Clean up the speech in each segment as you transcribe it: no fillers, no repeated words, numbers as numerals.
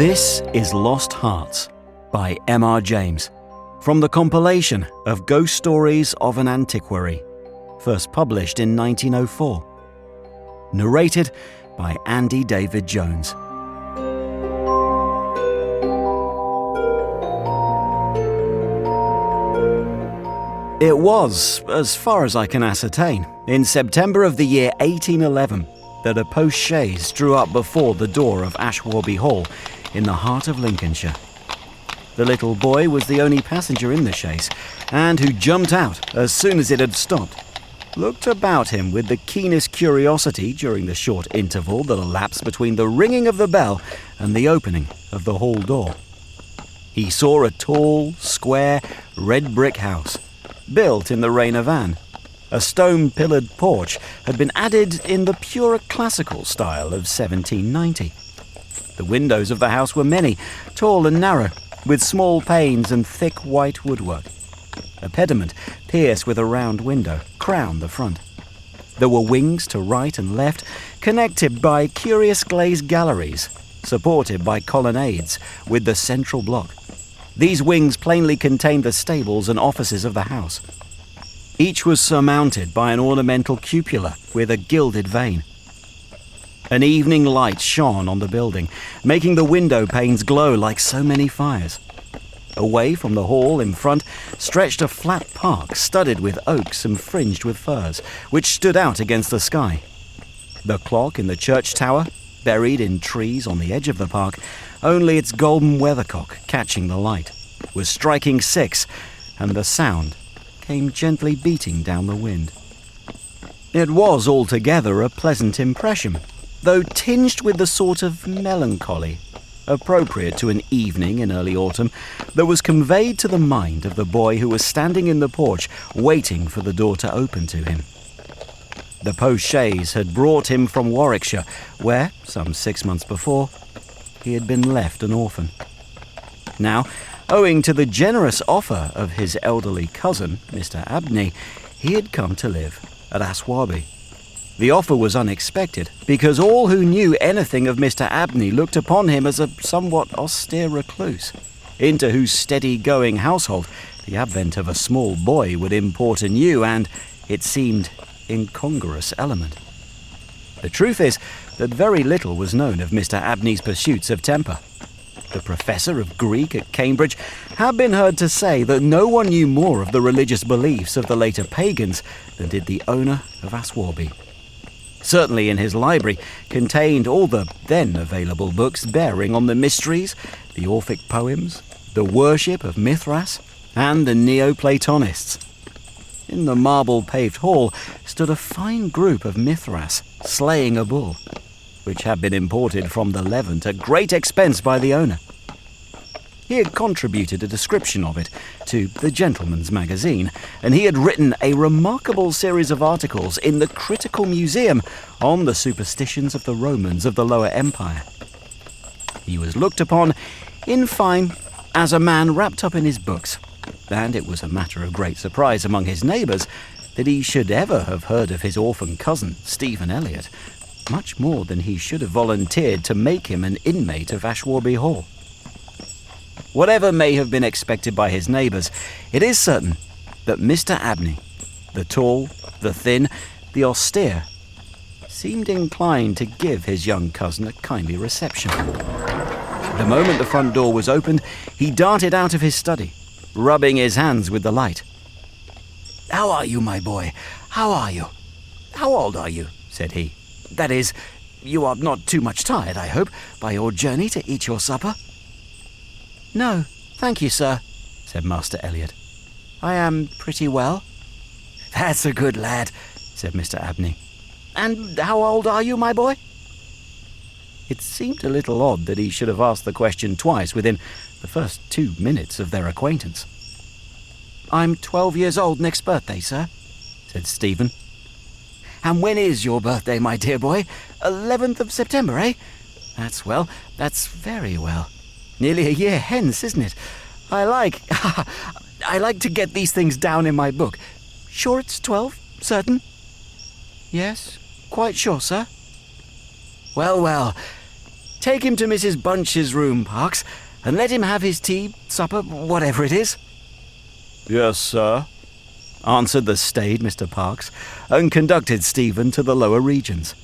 This is Lost Hearts by M.R. James, from the compilation of Ghost Stories of an Antiquary, first published in 1904. Narrated by Andy David Jones. It was, as far as I can ascertain, in September of the year 1811 that a post-chaise drew up before the door of Ashwarby Hall in the heart of Lincolnshire. The little boy was the only passenger in the chaise, and who jumped out as soon as it had stopped, looked about him with the keenest curiosity during the short interval that elapsed between the ringing of the bell and the opening of the hall door. He saw a tall, square, red brick house, built in the reign of Anne. A stone-pillared porch had been added in the pure classical style of 1790. The windows of the house were many, tall and narrow, with small panes and thick white woodwork. A pediment, pierced with a round window, crowned the front. There were wings to right and left, connected by curious glazed galleries, supported by colonnades, with the central block. These wings plainly contained the stables and offices of the house. Each was surmounted by an ornamental cupola with a gilded vane. An evening light shone on the building, making the window panes glow like so many fires. Away from the hall in front stretched a flat park studded with oaks and fringed with firs, which stood out against the sky. The clock in the church tower, buried in trees on the edge of the park, only its golden weathercock catching the light, was striking 6, and the sound came gently beating down the wind. It was altogether a pleasant impression, though tinged with the sort of melancholy appropriate to an evening in early autumn that was conveyed to the mind of the boy who was standing in the porch waiting for the door to open to him. The post-chaise had brought him from Warwickshire, where, some 6 months before, he had been left an orphan. Now, owing to the generous offer of his elderly cousin, Mr. Abney, he had come to live at Ashwarby. The offer was unexpected, because all who knew anything of Mr. Abney looked upon him as a somewhat austere recluse, into whose steady-going household the advent of a small boy would import a new and, it seemed, incongruous element. The truth is that very little was known of Mr. Abney's pursuits of temper. The professor of Greek at Cambridge had been heard to say that no one knew more of the religious beliefs of the later pagans than did the owner of Ashwarby. Certainly in his library contained all the then available books bearing on the mysteries, the Orphic poems, the worship of Mithras, and the Neoplatonists. In the marble-paved hall stood a fine group of Mithras slaying a bull, which had been imported from the Levant at great expense by the owner. He had contributed a description of it to the Gentleman's Magazine, and he had written a remarkable series of articles in the Critical Museum on the superstitions of the Romans of the Lower Empire. He was looked upon, in fine, as a man wrapped up in his books, and it was a matter of great surprise among his neighbours that he should ever have heard of his orphan cousin, Stephen Elliot, much more than he should have volunteered to make him an inmate of Ashwarby Hall. Whatever may have been expected by his neighbours, it is certain that Mr. Abney, the tall, the thin, the austere, seemed inclined to give his young cousin a kindly reception. The moment the front door was opened, he darted out of his study, rubbing his hands with delight. "How are you, my boy? How are you? How old are you?" said he. "That is, you are not too much tired, I hope, by your journey to eat your supper?" "No, thank you, sir," said Master Elliot. "I am pretty well." "That's a good lad," said Mr. Abney. "And how old are you, my boy?" It seemed a little odd that he should have asked the question twice within the first 2 minutes of their acquaintance. "I'm 12 years old next birthday, sir," said Stephen. "And when is your birthday, my dear boy? 11th of September, eh? That's well. That's very well. Nearly a year hence, isn't it? I like to get these things down in my book. Sure it's 12? Certain?" "Yes, quite sure, sir." Well, Take him to Mrs. Bunch's room, Parks, and let him have his tea, supper, whatever it is." "Yes, sir," answered the staid Mr. Parks, and conducted Stephen to the lower regions.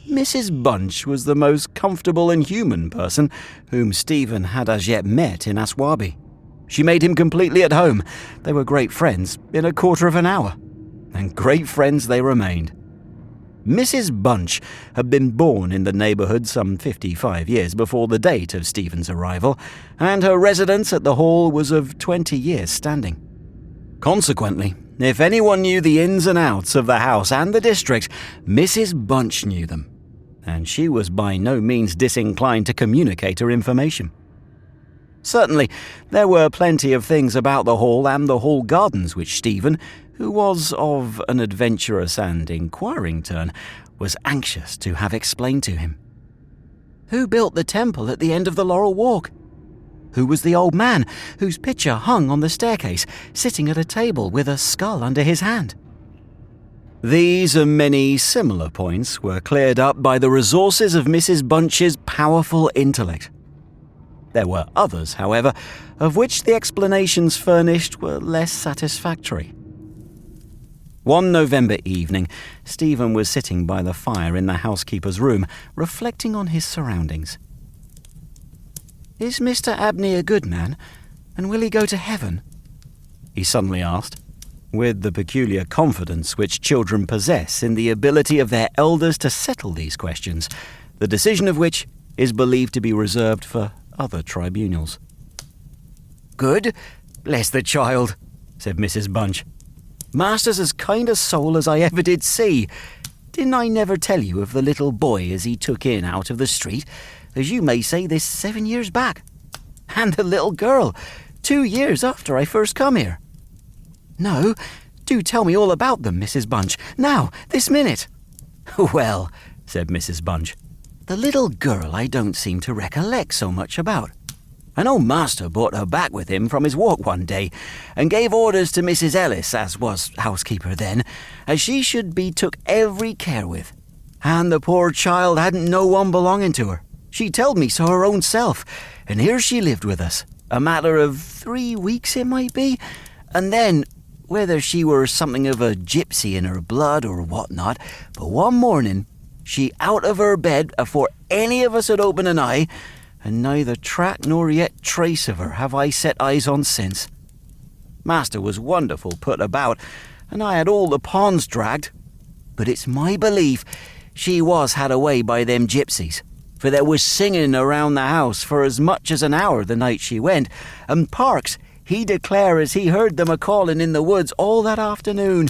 Mrs. Bunch was the most comfortable and human person whom Stephen had as yet met in Aswarby. She made him completely at home. They were great friends in a quarter of an hour, and great friends they remained. Mrs. Bunch had been born in the neighbourhood some 55 years before the date of Stephen's arrival, and her residence at the Hall was of 20 years' standing. Consequently, if anyone knew the ins and outs of the house and the district, Mrs. Bunch knew them, and she was by no means disinclined to communicate her information. Certainly, there were plenty of things about the Hall and the Hall gardens which Stephen, who was of an adventurous and inquiring turn, was anxious to have explained to him. Who built the temple at the end of the Laurel Walk? Who was the old man whose picture hung on the staircase, sitting at a table with a skull under his hand? These and many similar points were cleared up by the resources of Mrs. Bunch's powerful intellect. There were others, however, of which the explanations furnished were less satisfactory. One November evening, Stephen was sitting by the fire in the housekeeper's room, reflecting on his surroundings. "Is Mr. Abney a good man, and will he go to heaven?" he suddenly asked, with the peculiar confidence which children possess in the ability of their elders to settle these questions, the decision of which is believed to be reserved for other tribunals. "Good? Bless the child," said Mrs. Bunch. "Master's as kind a soul as I ever did see. Didn't I never tell you of the little boy as he took in out of the street, as you may say this 7 years back? And the little girl, 2 years after I first come here. No, do tell me all about them, Mrs. Bunch, now, this minute." "Well," said Mrs. Bunch, "the little girl I don't seem to recollect so much about. I know Master brought her back with him from his walk one day, and gave orders to Mrs. Ellis, as was housekeeper then, as she should be took every care with. And the poor child hadn't no one belonging to her. She telled me so her own self, and here she lived with us, a matter of 3 weeks it might be, and then, whether she were something of a gypsy in her blood or what not, but one morning she out of her bed afore any of us had opened an eye, and neither track nor yet trace of her have I set eyes on since. Master was wonderful put about, and I had all the ponds dragged, but it's my belief she was had away by them gypsies, for there was singing around the house for as much as an hour the night she went, and Parks, he declare as he heard them a-calling in the woods all that afternoon.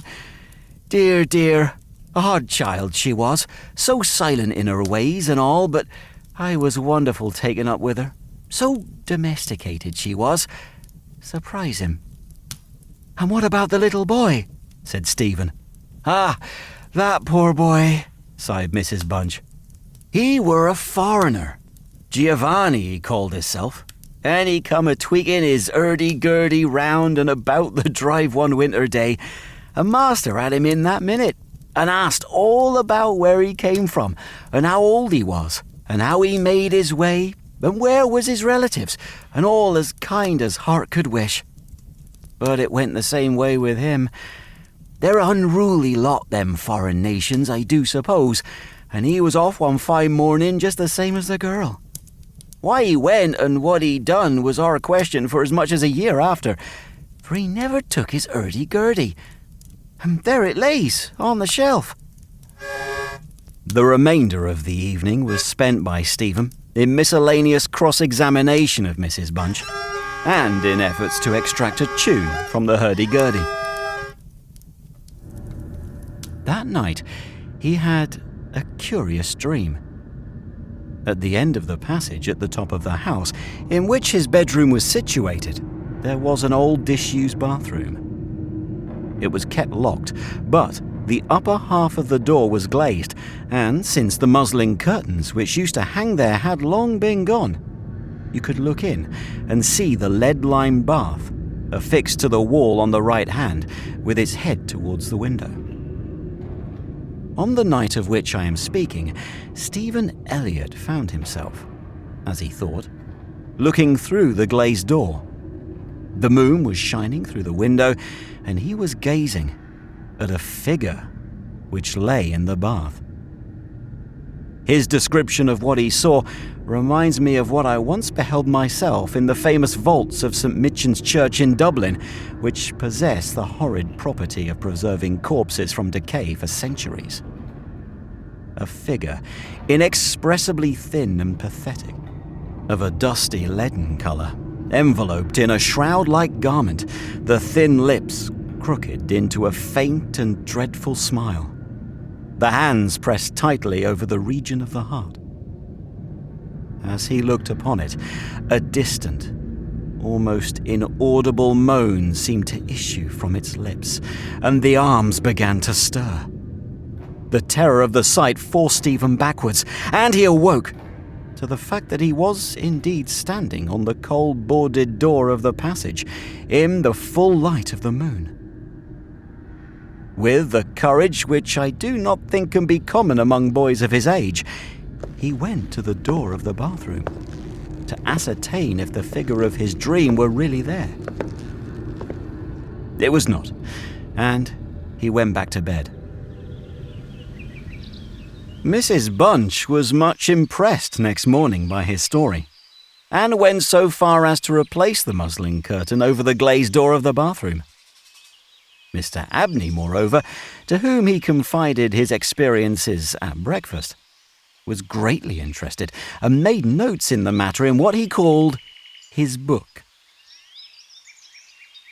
Dear, dear, odd child she was, so silent in her ways and all, but I was wonderful taken up with her. So domesticated she was. Surprise him." "And what about the little boy?" said Stephen. "Ah, that poor boy," sighed Mrs. Bunch. "He were a foreigner. Giovanni he called hisself, and he come a-tweaking his hurdy-gurdy round and about the drive one winter day, and Master had him in that minute, and asked all about where he came from, and how old he was, and how he made his way, and where was his relatives, and all as kind as heart could wish. But it went the same way with him. They're a unruly lot, them foreign nations, I do suppose, and he was off one fine morning just the same as the girl. Why he went and what he done was our question for as much as a year after, for he never took his hurdy-gurdy. And there it lays, on the shelf." The remainder of the evening was spent by Stephen in miscellaneous cross-examination of Mrs. Bunch, and in efforts to extract a tune from the hurdy-gurdy. That night, he had a curious dream. At the end of the passage at the top of the house, in which his bedroom was situated, there was an old disused bathroom. It was kept locked, but the upper half of the door was glazed, and since the muslin curtains which used to hang there had long been gone, you could look in and see the lead-lined bath, affixed to the wall on the right hand, with its head towards the window. On the night of which I am speaking, Stephen Elliott found himself, as he thought, looking through the glazed door. The moon was shining through the window, and he was gazing at a figure which lay in the bath. His description of what he saw reminds me of what I once beheld myself in the famous vaults of St. Michan's Church in Dublin, which possess the horrid property of preserving corpses from decay for centuries. A figure, inexpressibly thin and pathetic, of a dusty leaden colour, enveloped in a shroud-like garment, the thin lips crooked into a faint and dreadful smile, the hands pressed tightly over the region of the heart. As he looked upon it, a distant, almost inaudible moan seemed to issue from its lips, and the arms began to stir. The terror of the sight forced Stephen backwards, and he awoke to the fact that he was indeed standing on the coal-boarded door of the passage, in the full light of the moon. With a courage which I do not think can be common among boys of his age, he went to the door of the bathroom to ascertain if the figure of his dream were really there. It was not, and he went back to bed. Mrs. Bunch was much impressed next morning by his story, and went so far as to replace the muslin curtain over the glazed door of the bathroom. Mr. Abney, moreover, to whom he confided his experiences at breakfast, was greatly interested and made notes in the matter in what he called his book.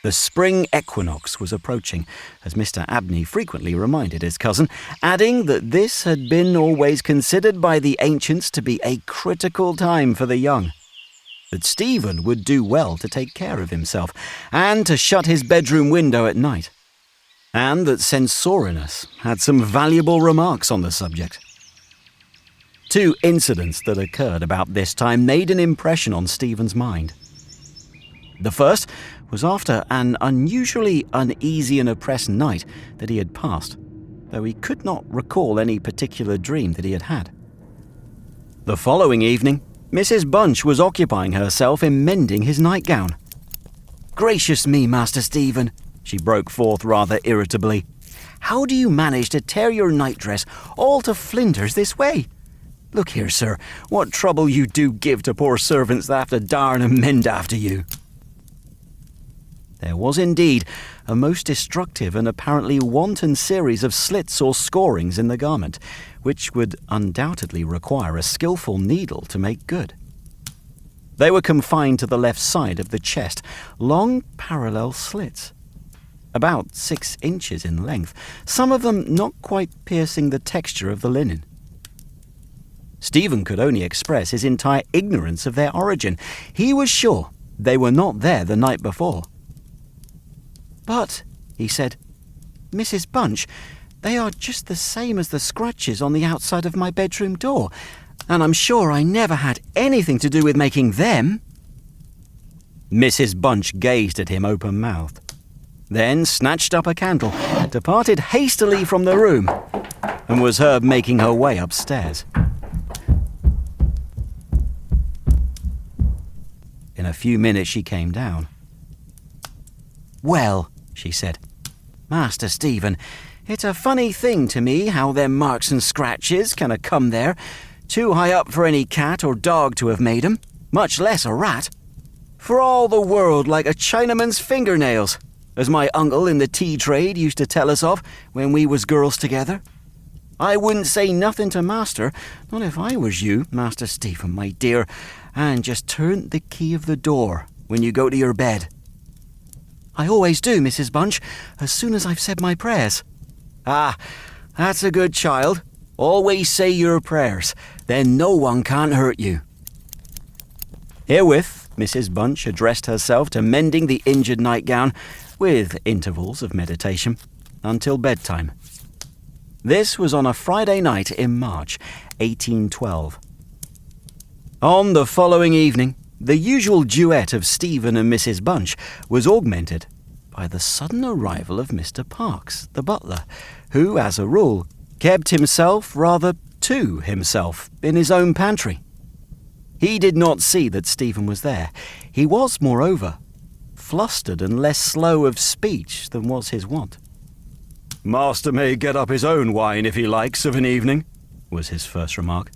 The spring equinox was approaching, as Mr. Abney frequently reminded his cousin, adding that this had been always considered by the ancients to be a critical time for the young, that Stephen would do well to take care of himself and to shut his bedroom window at night, and that Censorinus had some valuable remarks on the subject. Two incidents that occurred about this time made an impression on Stephen's mind. The first was after an unusually uneasy and oppressed night that he had passed, though he could not recall any particular dream that he had had. The following evening, Mrs. Bunch was occupying herself in mending his nightgown. "Gracious me, Master Stephen," she broke forth rather irritably. "How do you manage to tear your nightdress all to flinders this way? Look here, sir, what trouble you do give to poor servants that have to darn and mend after you." There was indeed a most destructive and apparently wanton series of slits or scorings in the garment, which would undoubtedly require a skillful needle to make good. They were confined to the left side of the chest, long parallel slits, about 6 inches in length, some of them not quite piercing the texture of the linen. Stephen could only express his entire ignorance of their origin. He was sure they were not there the night before. "But," he said, "Mrs. Bunch, they are just the same as the scratches on the outside of my bedroom door, and I'm sure I never had anything to do with making them." Mrs. Bunch gazed at him open-mouthed, then snatched up a candle, departed hastily from the room, and was heard making her way upstairs. In a few minutes she came down. "Well," she said, "Master Stephen, it's a funny thing to me how them marks and scratches can have come there, too high up for any cat or dog to have made 'em, much less a rat. For all the world like a Chinaman's fingernails, as my uncle in the tea trade used to tell us of when we was girls together. I wouldn't say nothing to master, not if I was you, Master Stephen, my dear, and just turn the key of the door when you go to your bed." "I always do, Mrs. Bunch, as soon as I've said my prayers." "Ah, that's a good child. Always say your prayers, then no one can't hurt you." Herewith, Mrs. Bunch addressed herself to mending the injured nightgown, with intervals of meditation, until bedtime. This was on a Friday night in March, 1812. On the following evening, the usual duet of Stephen and Mrs. Bunch was augmented by the sudden arrival of Mr. Parkes, the butler, who, as a rule, kept himself rather to himself in his own pantry. He did not see that Stephen was there. He was, moreover, flustered and less slow of speech than was his wont. "Master may get up his own wine if he likes of an evening," was his first remark.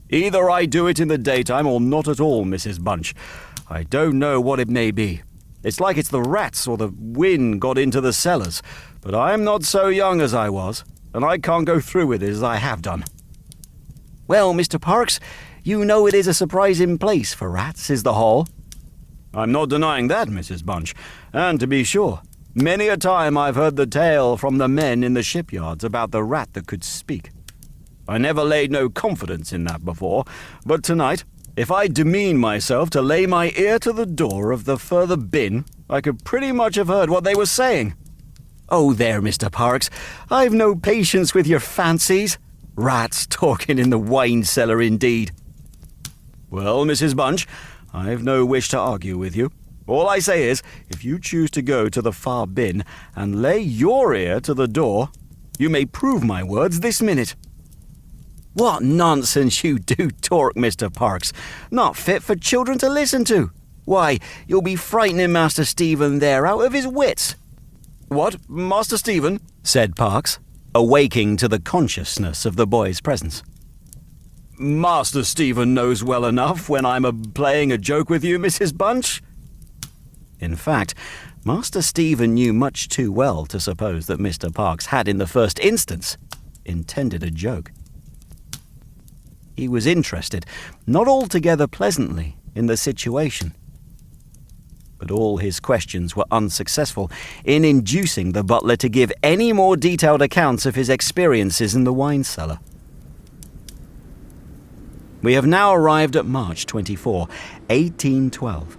"Either I do it in the daytime or not at all, Mrs. Bunch. I don't know what it may be. It's like it's the rats or the wind got into the cellars, but I'm not so young as I was, and I can't go through with it as I have done." "Well, Mr. Parkes, you know it is a surprising place for rats, is the Hall." "I'm not denying that, Mrs. Bunch, and to be sure, many a time I've heard the tale from the men in the shipyards about the rat that could speak. I never laid no confidence in that before, but tonight, if I demean myself to lay my ear to the door of the further bin, I could pretty much have heard what they were saying." "Oh, there, Mr. Parkes, I've no patience with your fancies. Rats talking in the wine cellar, indeed." "Well, Mrs. Bunch, I've no wish to argue with you. All I say is, if you choose to go to the far bin and lay your ear to the door, you may prove my words this minute." "What nonsense you do talk, Mr. Parkes. Not fit for children to listen to. Why, you'll be frightening Master Stephen there out of his wits." "What, Master Stephen?" said Parkes, awaking to the consciousness of the boy's presence. "Master Stephen knows well enough when I'm playing a joke with you, Mrs. Bunch." In fact, Master Stephen knew much too well to suppose that Mr. Parkes had in the first instance intended a joke. He was interested, not altogether pleasantly, in the situation. But all his questions were unsuccessful in inducing the butler to give any more detailed accounts of his experiences in the wine cellar. We have now arrived at March 24, 1812.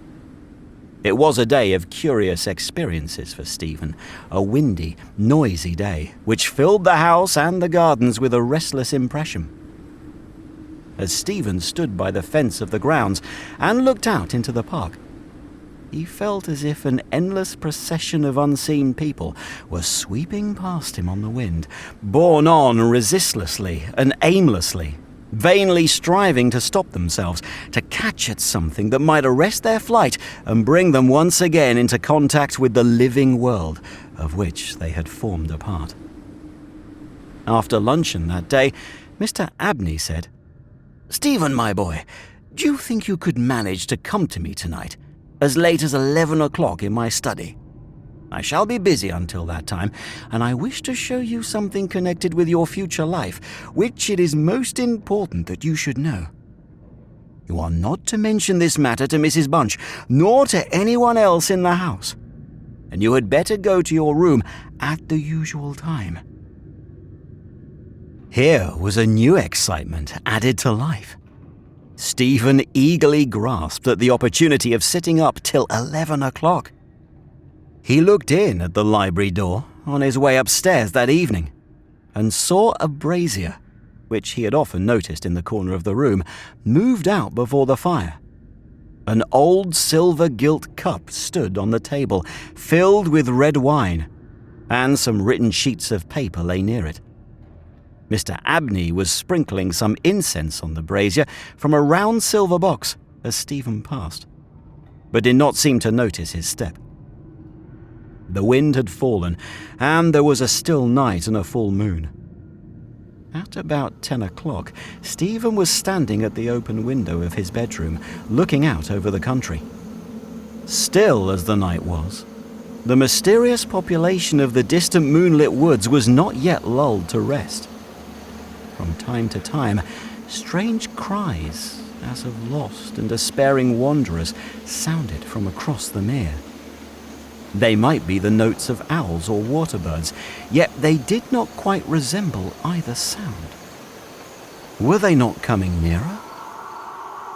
It was a day of curious experiences for Stephen, a windy, noisy day, which filled the house and the gardens with a restless impression. As Stephen stood by the fence of the grounds and looked out into the park, he felt as if an endless procession of unseen people were sweeping past him on the wind, borne on resistlessly and aimlessly, vainly striving to stop themselves, to catch at something that might arrest their flight and bring them once again into contact with the living world of which they had formed a part. After luncheon that day, Mr. Abney said, "Stephen, my boy, do you think you could manage to come to me tonight, as late as 11 o'clock in my study? I shall be busy until that time, and I wish to show you something connected with your future life, which it is most important that you should know. You are not to mention this matter to Mrs. Bunch, nor to anyone else in the house, and you had better go to your room at the usual time." Here was a new excitement added to life. Stephen eagerly grasped at the opportunity of sitting up till 11 o'clock. He looked in at the library door on his way upstairs that evening and saw a brazier, which he had often noticed in the corner of the room, moved out before the fire. An old silver-gilt cup stood on the table, filled with red wine, and some written sheets of paper lay near it. Mr. Abney was sprinkling some incense on the brazier from a round silver box as Stephen passed, but did not seem to notice his step. The wind had fallen, and there was a still night and a full moon. At about 10 o'clock, Stephen was standing at the open window of his bedroom, looking out over the country. Still as the night was, the mysterious population of the distant moonlit woods was not yet lulled to rest. From time to time, strange cries, as of lost and despairing wanderers, sounded from across the mere. They might be the notes of owls or waterbirds, yet they did not quite resemble either sound. Were they not coming nearer?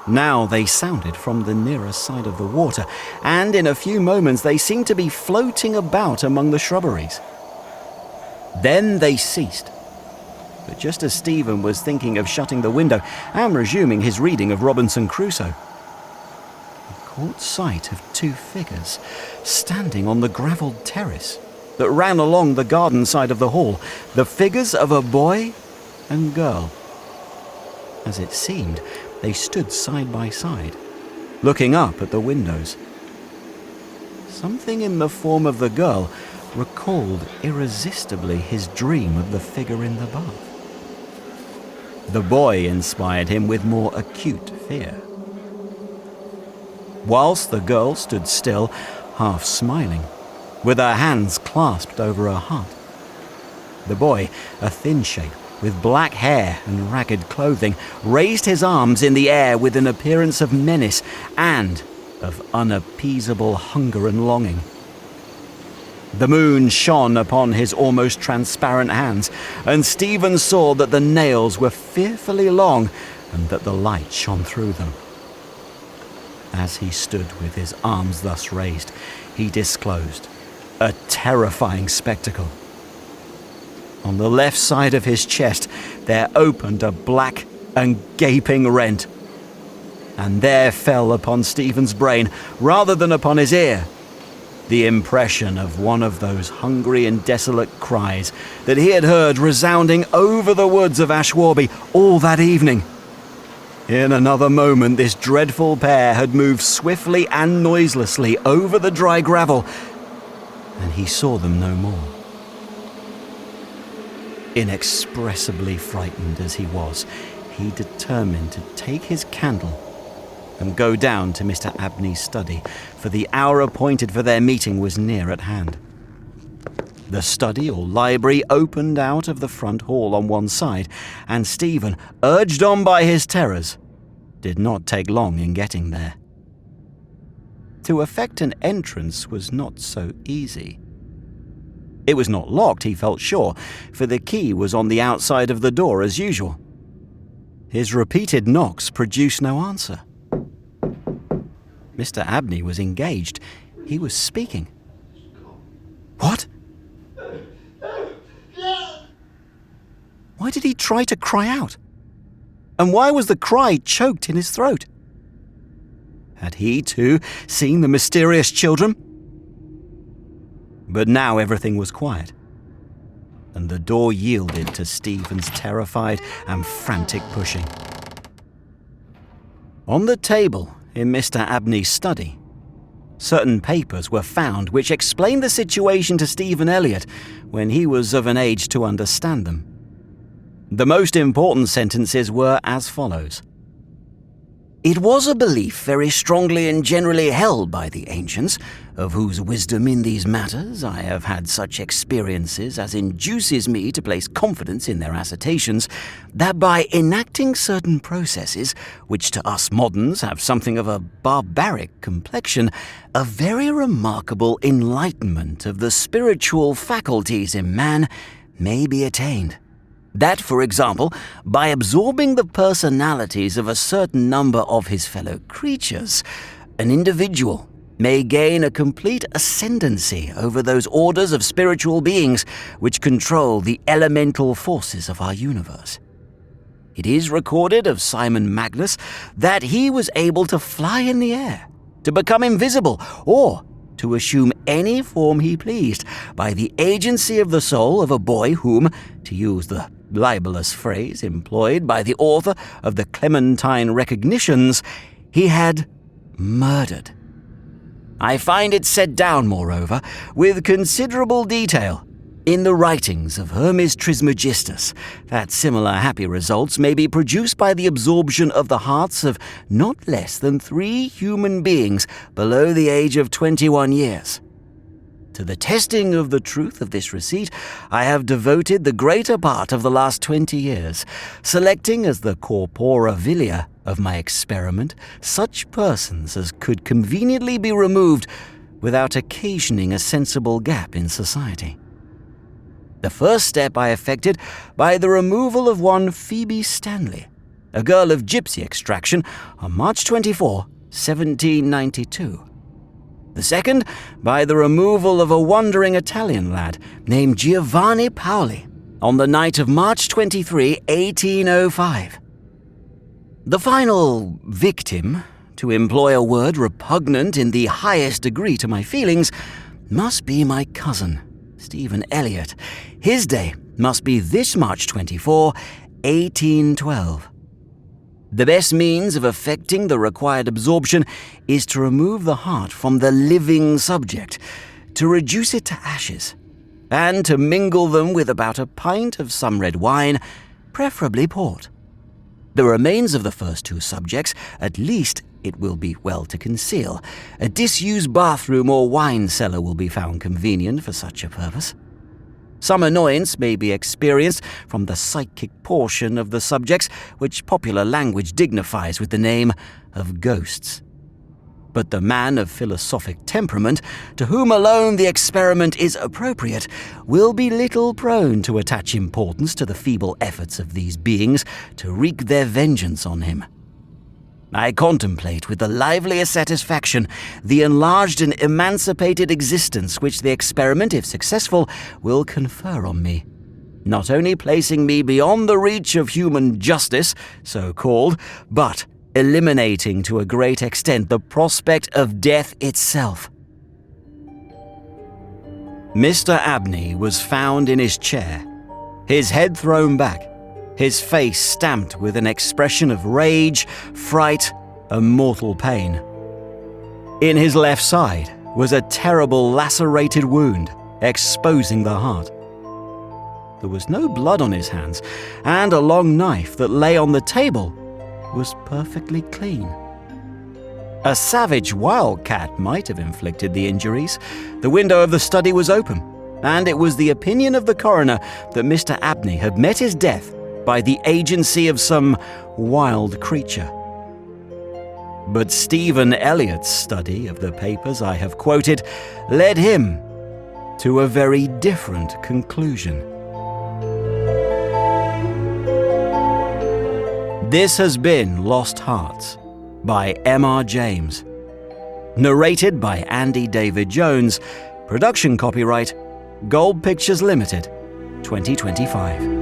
Now they sounded from the nearer side of the water, and in a few moments they seemed to be floating about among the shrubberies. Then they ceased. But just as Stephen was thinking of shutting the window and resuming his reading of Robinson Crusoe, he caught sight of two figures standing on the gravelled terrace that ran along the garden side of the hall, the figures of a boy and girl. As it seemed, they stood side by side, looking up at the windows. Something in the form of the girl recalled irresistibly his dream of the figure in the bath. The boy inspired him with more acute fear. Whilst the girl stood still, half smiling, with her hands clasped over her heart. The boy, a thin shape, with black hair and ragged clothing, raised his arms in the air with an appearance of menace and of unappeasable hunger and longing. The moon shone upon his almost transparent hands, and Stephen saw that the nails were fearfully long and that the light shone through them. As he stood with his arms thus raised, he disclosed a terrifying spectacle. On the left side of his chest there opened a black and gaping rent, and there fell upon Stephen's brain, rather than upon his ear, the impression of one of those hungry and desolate cries that he had heard resounding over the woods of Ashwarby all that evening. In another moment this dreadful pair had moved swiftly and noiselessly over the dry gravel, and he saw them no more. Inexpressibly frightened as he was, he determined to take his candle and go down to Mr. Abney's study, for the hour appointed for their meeting was near at hand. The study or library opened out of the front hall on one side, and Stephen, urged on by his terrors, did not take long in getting there. To effect an entrance was not so easy. It was not locked, he felt sure, for the key was on the outside of the door as usual. His repeated knocks produced no answer. Mr. Abney was engaged. He was speaking. What? Why did he try to cry out? And why was the cry choked in his throat? Had he, too, seen the mysterious children? But now everything was quiet, and the door yielded to Stephen's terrified and frantic pushing. On the table in Mr. Abney's study, certain papers were found which explained the situation to Stephen Elliott when he was of an age to understand them. The most important sentences were as follows. It was a belief very strongly and generally held by the ancients, of whose wisdom in these matters I have had such experiences as induces me to place confidence in their assertions, that by enacting certain processes, which to us moderns have something of a barbaric complexion, a very remarkable enlightenment of the spiritual faculties in man may be attained. That, for example, by absorbing the personalities of a certain number of his fellow creatures, an individual may gain a complete ascendancy over those orders of spiritual beings which control the elemental forces of our universe. It is recorded of Simon Magnus that he was able to fly in the air, to become invisible, or to assume any form he pleased by the agency of the soul of a boy whom, to use the libellous phrase employed by the author of the Clementine Recognitions, he had murdered. I find it set down, moreover, with considerable detail in the writings of Hermes Trismegistus that similar happy results may be produced by the absorption of the hearts of not less than 3 human beings below the age of 21 years. To the testing of the truth of this receipt, I have devoted the greater part of the last 20 years, selecting as the corpora vilia of my experiment such persons as could conveniently be removed without occasioning a sensible gap in society. The first step I effected by the removal of one Phoebe Stanley, a girl of gypsy extraction, on March 24, 1792. The second, by the removal of a wandering Italian lad named Giovanni Paoli on the night of March 23, 1805. The final victim, to employ a word repugnant in the highest degree to my feelings, must be my cousin, Stephen Elliott. His day must be this March 24, 1812. The best means of effecting the required absorption is to remove the heart from the living subject, to reduce it to ashes, and to mingle them with about a pint of some red wine, preferably port. The remains of the first two subjects, at least, it will be well to conceal. A disused bathroom or wine cellar will be found convenient for such a purpose. Some annoyance may be experienced from the psychic portion of the subjects, which popular language dignifies with the name of ghosts. But the man of philosophic temperament, to whom alone the experiment is appropriate, will be little prone to attach importance to the feeble efforts of these beings to wreak their vengeance on him. I contemplate with the liveliest satisfaction the enlarged and emancipated existence which the experiment, if successful, will confer on me, not only placing me beyond the reach of human justice, so-called, but eliminating to a great extent the prospect of death itself. Mr. Abney was found in his chair, his head thrown back, his face stamped with an expression of rage, fright, and mortal pain. In his left side was a terrible lacerated wound, exposing the heart. There was no blood on his hands, and a long knife that lay on the table was perfectly clean. A savage wildcat might have inflicted the injuries. The window of the study was open, and it was the opinion of the coroner that Mr. Abney had met his death by the agency of some wild creature. But Stephen Elliott's study of the papers I have quoted led him to a very different conclusion. This has been Lost Hearts by M.R. James. Narrated by Andy David Jones. Production copyright Gold Pictures Limited, 2025.